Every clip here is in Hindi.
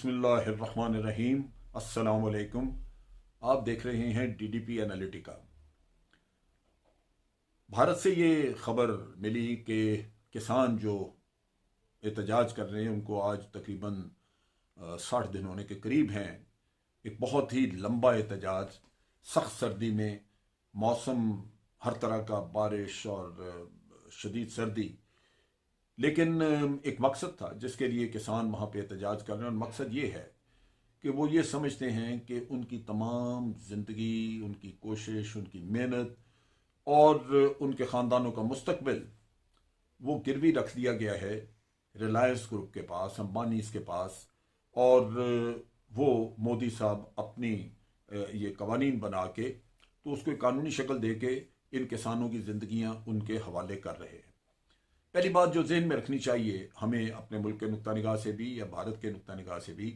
बिस्मिल्लाहिर्रहमानिर्रहीम। अस्सलाम वालेकुम। आप देख रहे हैं डीडीपी एनालिटिका। भारत से ये खबर मिली कि किसान जो एहतजाज कर रहे हैं उनको आज तकरीबन 60 दिन होने के करीब हैं। एक बहुत ही लंबा एहतजाज, सख्त सर्दी में, मौसम हर तरह का, बारिश और शदीद सर्दी, लेकिन एक मकसद था जिसके लिए किसान वहाँ पे एहतजाज कर रहे हैं। और मकसद ये है कि वो ये समझते हैं कि उनकी तमाम ज़िंदगी, उनकी कोशिश, उनकी मेहनत और उनके ख़ानदानों का मुस्तकबिल वो गिरवी रख दिया गया है रिलायंस ग्रुप के पास, अंबानीज़ के पास। और वो मोदी साहब अपनी ये कवानीन बना के तो उसको एक कानूनी शक्ल दे के इन किसानों की ज़िंदगियाँ उनके हवाले कर रहे हैं। पहली बात जो जहन में रखनी चाहिए हमें अपने मुल्क के नुक्ता निगाह से भी या भारत के नुक्ता निगाह से भी,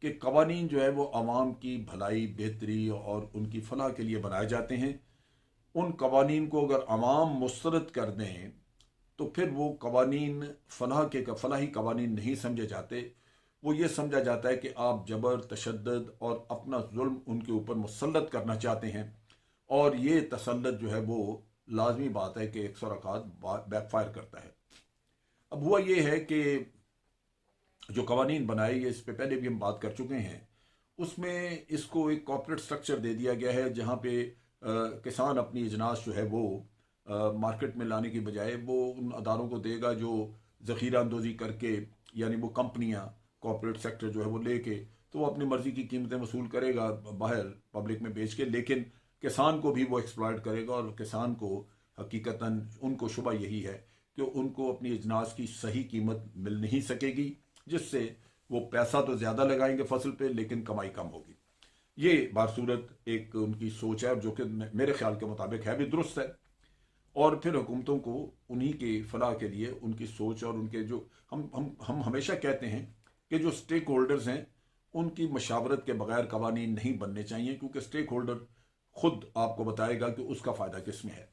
कि कवानीन जो है वो आवाम की भलाई, बेहतरी और उनकी फलाह के लिए बनाए जाते हैं। उन कवानीन को अगर आवाम मुस्तरद कर दें तो फिर वो कवानीन फलाही कवानीन नहीं समझे जाते। वो ये समझा जाता है कि आप जबर, तशद्दुद और अपना जुल्म उनके ऊपर मुसल्लत करना चाहते हैं। और ये तसल्लुत जो है वो लाजमी बात है कि अक्सर औक़ात बैकफायर करता है। अब हुआ ये है कि जो कवानीन बनाए, ये इस पे पहले भी हम बात कर चुके हैं, उसमें इसको एक कॉर्पोरेट स्ट्रक्चर दे दिया गया है जहाँ पे किसान अपनी अजनास जो है वो मार्केट में लाने की बजाय वो उन अदारों को देगा जो ज़ख़ीरा अंदोज़ी करके, यानी वो कंपनियाँ, कॉर्पोरेट सेक्टर जो है वो लेके तो वो अपनी मर्ज़ी की कीमतें वसूल करेगा बाहर पब्लिक में बेच के, लेकिन किसान को भी वो एक्सप्लॉयट करेगा। और किसान को हकीकतन उनको शुबा यही है कि उनको अपनी अजनास की सही कीमत मिल नहीं सकेगी, जिससे वो पैसा तो ज़्यादा लगाएंगे फसल पे लेकिन कमाई कम होगी। ये बारसूरत एक उनकी सोच है जो कि मेरे ख्याल के मुताबिक है भी दुरुस्त है। और फिर हुकूमतों को उन्हीं के फलाह के लिए उनकी सोच और उनके जो हम हमेशा कहते हैं कि जो स्टेक होल्डर्स हैं उनकी मशावरत के बगैर कवानीन नहीं बनने चाहिए, क्योंकि स्टेक होल्डर खुद आपको बताएगा कि उसका फ़ायदा किस में है।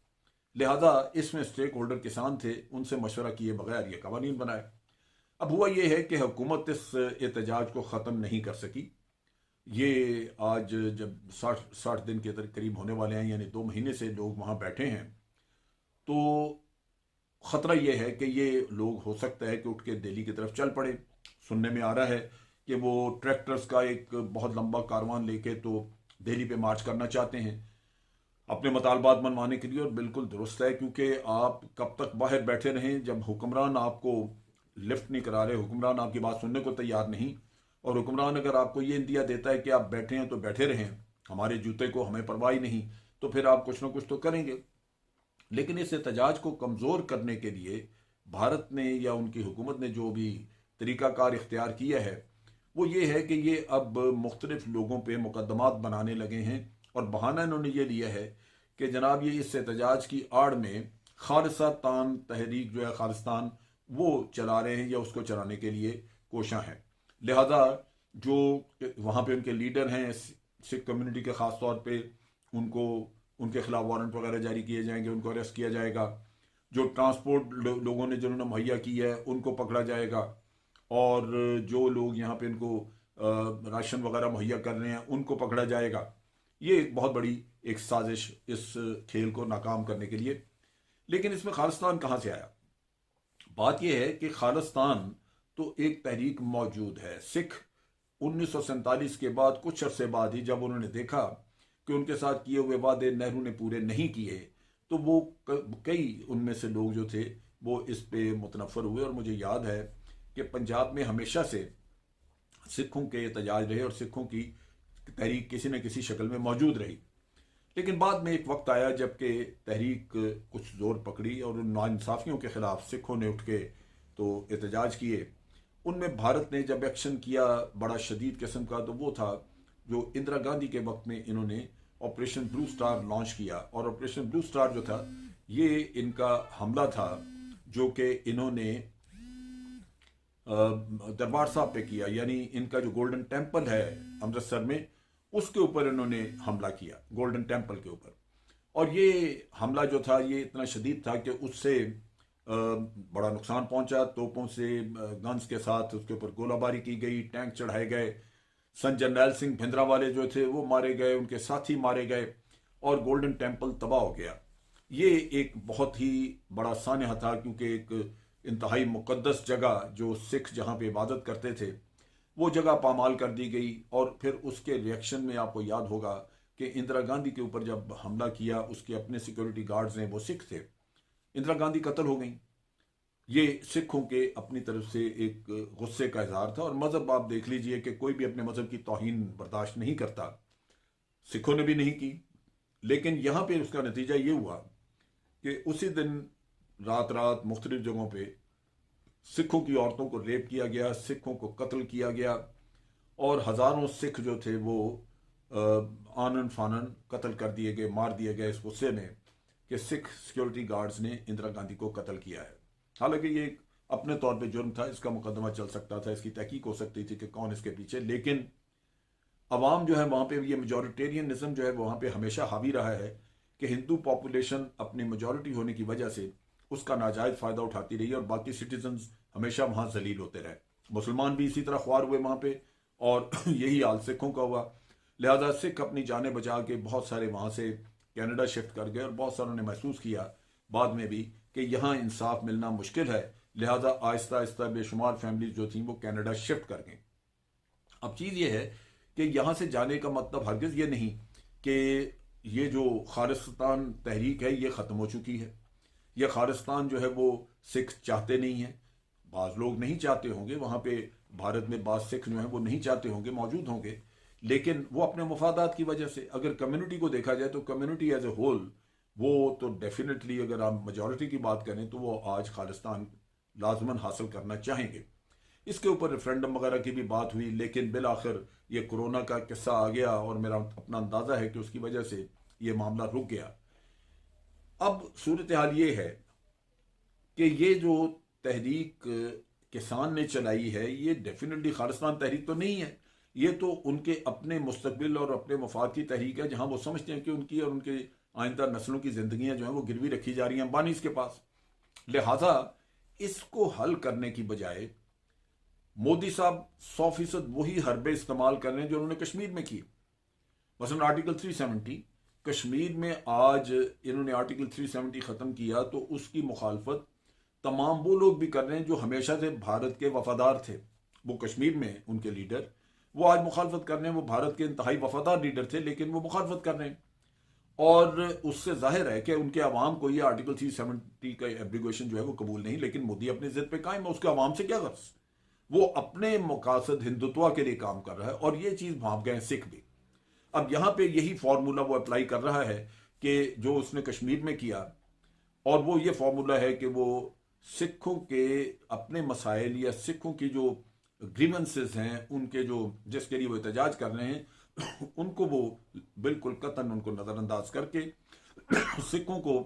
लिहाजा इसमें स्टेक होल्डर किसान थे, उनसे मशवरा किए बगैर ये कवानीन बनाए। अब हुआ ये है कि हुकूमत इस एहतजाज को ख़त्म नहीं कर सकी। ये आज जब 60 दिन के करीब होने वाले हैं, यानी 2 महीने से लोग वहाँ बैठे हैं, तो ख़तरा ये है कि ये लोग हो सकता है कि उठ के दिल्ली की तरफ चल पड़े। सुनने में आ रहा है कि वो ट्रैक्टर्स का एक बहुत लंबा कारवान लेके तो दिल्ली पे मार्च करना चाहते हैं अपने मुतालबात मनवाने के लिए। और बिल्कुल दुरुस्त है, क्योंकि आप कब तक बाहर बैठे रहें जब हुक्मरान आपको लिफ्ट नहीं करा रहे, हुक्मरान आपकी बात सुनने को तैयार नहीं। और हुक्मरान अगर आपको ये इंदिया देता है कि आप बैठे हैं तो बैठे रहें, हमारे जूते को हमें परवाही नहीं, तो फिर आप कुछ ना कुछ तो करेंगे। लेकिन इस एहतजाज को कमज़ोर करने के लिए भारत ने या उनकी हुकूमत ने जो भी तरीक़ाकार इख्तियार किया है वो ये है कि ये अब मुख्तलिफ लोगों पे मुकदमात बनाने लगे हैं। और बहाना इन्होंने ये लिया है कि जनाब ये इस एहतजाज की आड़ में खालिस्तान तहरीक जो है, खालिस्तान, वो चला रहे हैं या उसको चलाने के लिए कोशां हैं। लिहाजा जो वहाँ पे उनके लीडर हैं सिख कम्युनिटी के ख़ास तौर पे, उनको उनके खिलाफ वारंट वगैरह जारी किए जाएंगे, उनको अरेस्ट किया जाएगा। जो ट्रांसपोर्ट लोगों ने जिन्होंने मुहैया की है उनको पकड़ा जाएगा। और जो लोग यहाँ पे इनको राशन वगैरह मुहैया कर रहे हैं उनको पकड़ा जाएगा। ये एक बहुत बड़ी एक साजिश इस खेल को नाकाम करने के लिए। लेकिन इसमें खालिस्तान कहाँ से आया? बात यह है कि खालिस्तान तो एक तहरीक मौजूद है। सिख 1947 के बाद कुछ अरसे बाद ही जब उन्होंने देखा कि उनके साथ किए हुए वादे नेहरू ने पूरे नहीं किए, तो वो कई उनमें से लोग जो थे वो इस पे मुतनफ़र हुए। और मुझे याद है कि पंजाब में हमेशा से सिखों के एहतजाज रहे और सिखों की तहरीक किसी न किसी शक्ल में मौजूद रही। लेकिन बाद में एक वक्त आया जबकि तहरीक कुछ ज़ोर पकड़ी और उन नाइंसाफ़ियों के ख़िलाफ़ सिखों ने उठ के तो एहतजाज किए। उनमें भारत ने जब एक्शन किया बड़ा शदीद किस्म का, तो वो था जो इंदिरा गांधी के वक्त में इन्होंने ऑपरेशन ब्लू स्टार लॉन्च किया। और ऑपरेशन ब्लू स्टार जो था ये इनका हमला था जो कि इन्होंने दरबार साहब पे किया, यानी इनका जो गोल्डन टेम्पल है अमृतसर में उसके ऊपर इन्होंने हमला किया, गोल्डन टेम्पल के ऊपर। और ये हमला जो था ये इतना शदीद था कि उससे बड़ा नुकसान पहुंचा। तोपों से गन्स के साथ उसके ऊपर गोलाबारी की गई, टैंक चढ़ाए गए, संत जरनैल सिंह भिंद्रावाले जो थे वो मारे गए, उनके साथी मारे गए और गोल्डन टेम्पल तबाह हो गया। ये एक बहुत ही बड़ा सान्या था, क्योंकि एक इंतहाई मुकद्दस जगह जो सिख जहां पे इबादत करते थे वो जगह पामाल कर दी गई। और फिर उसके रिएक्शन में आपको याद होगा कि इंदिरा गांधी के ऊपर जब हमला किया, उसके अपने सिक्योरिटी गार्ड्स हैं वो सिख थे, इंदिरा गांधी कत्ल हो गई। ये सिखों के अपनी तरफ से एक गुस्से का इजहार था। और मजहब आप देख लीजिए कि कोई भी अपने मजहब की तौहीन बर्दाश्त नहीं करता, सिखों ने भी नहीं की। लेकिन यहां पे उसका नतीजा ये हुआ कि उसी दिन रात रात मुख्तलिफ जगहों पे सिखों की औरतों को रेप किया गया, सिखों को कत्ल किया गया और हजारों सिख जो थे वो आनन फानन कत्ल कर दिए गए, मार दिए गए, इस गुस्से में कि सिख सिक्योरिटी गार्ड्स ने इंदिरा गांधी को कत्ल किया है। हालांकि ये एक अपने तौर पे जुर्म था, इसका मुकदमा चल सकता था, इसकी तहकीक हो सकती थी कि कौन इसके पीछे। लेकिन अवाम जो है वहां पे, ये मेजॉरिटेरियनिज्म जो है वहां पे हमेशा हावी रहा है कि हिंदू पॉपुलेशन अपनी मेजॉरिटी होने की वजह से उसका नाजायज फायदा उठाती रही और बाकी सिटीजन हमेशा वहां जलील होते रहे। मुसलमान भी इसी तरह ख्वार हुए वहां पे और यही हाल सिखों का हुआ। लिहाजा सिख अपनी जानें बचा के बहुत सारे वहां से कनाडा शिफ्ट कर गए और बहुत सारों ने महसूस किया बाद में भी कि यहाँ इंसाफ मिलना मुश्किल है। लिहाजा आहिस्ता आहिस्ता बेशुमार फैमिलीज जो थी वो कनाडा शिफ्ट कर गई। अब चीज़ ये है कि यहाँ से जाने का मतलब हरगिज़ ये नहीं कि ये जो खालिस्तान तहरीक है ये ख़त्म हो चुकी है, यह खालिस्तान जो है वो सिख चाहते नहीं है। बाज़ लोग नहीं चाहते होंगे, वहाँ पे भारत में बाज़ सिख जो हैं वो नहीं चाहते होंगे, मौजूद होंगे, लेकिन वो अपने मुफादात की वजह से। अगर कम्युनिटी को देखा जाए तो कम्युनिटी एज ए होल वो तो डेफिनेटली, अगर आप मेजॉरिटी की बात करें तो वो आज खालिस्तान लाजमन हासिल करना चाहेंगे। इसके ऊपर रेफरेंडम वगैरह की भी बात हुई, लेकिन बिल आखिर ये कोरोना का किस्सा आ गया और मेरा अपना अंदाज़ा है कि उसकी वजह से ये मामला रुक गया। अब सूरत हाल ये है कि ये जो तहरीक किसान ने चलाई है ये डेफिनेटली खालिस्तान तहरीक तो नहीं है, ये तो उनके अपने मुस्तकबिल और अपने मफाद की तहरीक है, जहां वो समझते हैं कि उनकी और उनके आइंदा नस्लों की जिंदगियां जो हैं वो गिरवी रखी जा रही हैं अंबानीज के पास। लिहाजा इसको हल करने की बजाय मोदी साहब 100% वही हरबे इस्तेमाल कर रहे हैं जो उन्होंने कश्मीर में किए। मसलन आर्टिकल 370 कश्मीर में आज इन्होंने आर्टिकल 370 खत्म किया तो उसकी मुखालफत तमाम वो लोग भी कर रहे हैं जो हमेशा से भारत के वफादार थे। वो कश्मीर में उनके लीडर वो आज मुखालफत कर रहे हैं, वो भारत के इंतहाई वफादार लीडर थे लेकिन वो मुखालफत कर रहे हैं। और उससे जाहिर है कि उनके अवाम को ये आर्टिकल 370 का एब्रीगेशन जो है वो कबूल नहीं। लेकिन मोदी अपनी जिद पे कायम है, उसके अवाम से क्या गर्ज, वो अपने मकासद हिंदुत्व के लिए काम कर रहा है और ये चीज भाप गए सिख भी। अब यहां पे यही फॉर्मूला वो अप्लाई कर रहा है कि जो उसने कश्मीर में किया, और वो ये फॉर्मूला है कि वो सिखों के अपने मसाइल या सिखों की जो ग्रीवेंसेस हैं उनके जो जिसके लिए वो एहतजाज कर रहे हैं उनको वो बिल्कुल कतन उनको नज़रअंदाज करके सिखों को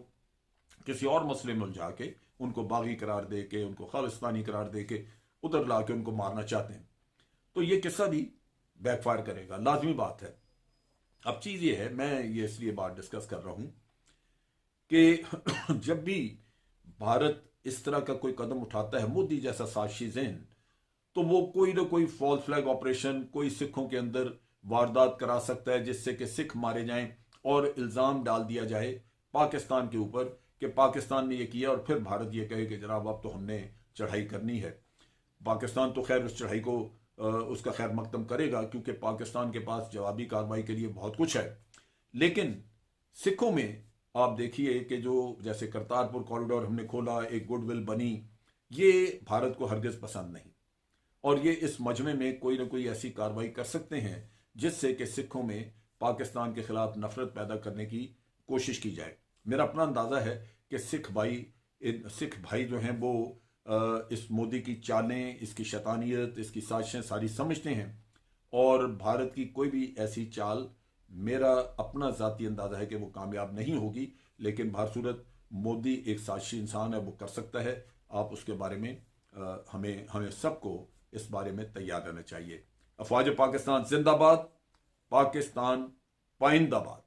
किसी और मसले में उलझा के उनको बागी करार दे के, उनको खालिस्तानी करार दे के उधर ला के उनको मारना चाहते हैं। तो ये किस्सा भी बैकफायर करेगा, लाजमी बात है। अब चीज़ ये है, मैं ये इसलिए बात डिस्कस कर रहा हूं कि जब भी भारत इस तरह का कोई कदम उठाता है, मोदी जैसा साजिशी ज़हन, तो वो कोई ना कोई फॉल्स फ्लैग ऑपरेशन कोई सिखों के अंदर वारदात करा सकता है जिससे कि सिख मारे जाएं और इल्ज़ाम डाल दिया जाए पाकिस्तान के ऊपर कि पाकिस्तान ने ये किया और फिर भारत ये कहे कि जनाब अब तो हमने चढ़ाई करनी है। पाकिस्तान तो खैर उस चढ़ाई को उसका खैर मकदम करेगा क्योंकि पाकिस्तान के पास जवाबी कार्रवाई के लिए बहुत कुछ है। लेकिन सिखों में आप देखिए कि जो जैसे करतारपुर कॉरिडोर हमने खोला, एक गुडविल बनी, ये भारत को हरगिज पसंद नहीं। और ये इस मजमे में कोई ना कोई ऐसी कार्रवाई कर सकते हैं जिससे कि सिखों में पाकिस्तान के खिलाफ नफरत पैदा करने की कोशिश की जाए। मेरा अपना अंदाज़ा है कि सिख भाई जो हैं वो इस मोदी की चालें, इसकी शैतानियत, इसकी साजिशें सारी समझते हैं और भारत की कोई भी ऐसी चाल मेरा अपना ज़ाती अंदाज़ा है कि वो कामयाब नहीं होगी। लेकिन भारसूरत मोदी एक साजिशी इंसान है, वो कर सकता है। आप उसके बारे में हमें सबको इस बारे में तैयार रहना चाहिए। अफवाज पाकिस्तान जिंदाबाद, पाकिस्तान पाइंदाबाद।